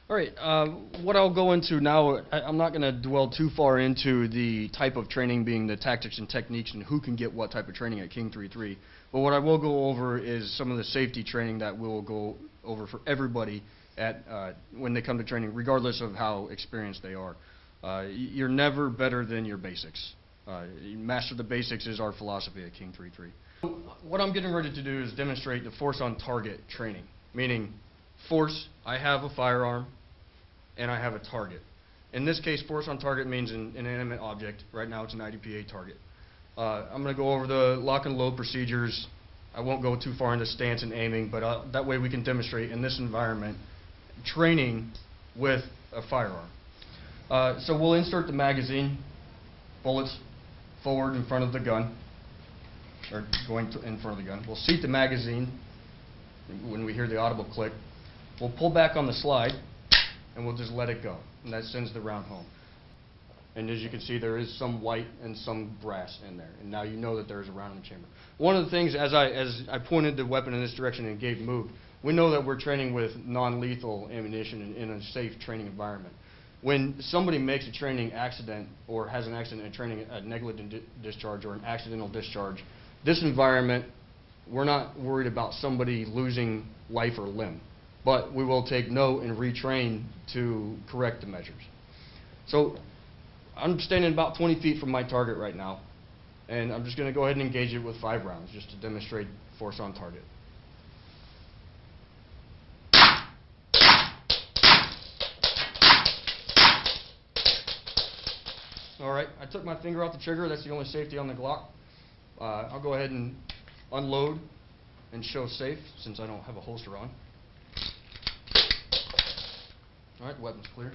All right, what I'll go into now, I'm not going to dwell too far into the type of training being the tactics and techniques and who can get what type of training at King 3-3. But what I will go over is some of the safety training that we'll go over for everybody at when they come to training, regardless of how experienced they are. You're never better than your basics. Master the basics is our philosophy at King 3-3. What I'm getting ready to do is demonstrate the force on target training, meaning force, I have a firearm, and I have a target. In this case, force on target means an inanimate object. Right now it's an IDPA target. I'm going to go over the lock and load procedures. I won't go too far into stance and aiming, but that way we can demonstrate in this environment training with a firearm. So we'll insert the magazine, bullets forward in front of the gun, or going in front of the gun. We'll seat the magazine when we hear the audible click. We'll pull back on the slide, and we'll just let it go, and that sends the round home. And as you can see, there is some white and some brass in there, and now you know that there is a round in the chamber. One of the things, as I pointed the weapon in this direction and Gabe moved, we know that we're training with non-lethal ammunition in a safe training environment. When somebody makes a training accident or has an accident in training, a negligent discharge or an accidental discharge, this environment, we're not worried about somebody losing life or limb, but we will take note and retrain to correct the measures. So I'm standing about 20 feet from my target right now, and I'm just going to go ahead and engage it with 5 rounds just to demonstrate force on target. All right, I took my finger off the trigger. That's the only safety on the Glock. I'll go ahead and unload and show safe since I don't have a holster on. All right, weapon's clear.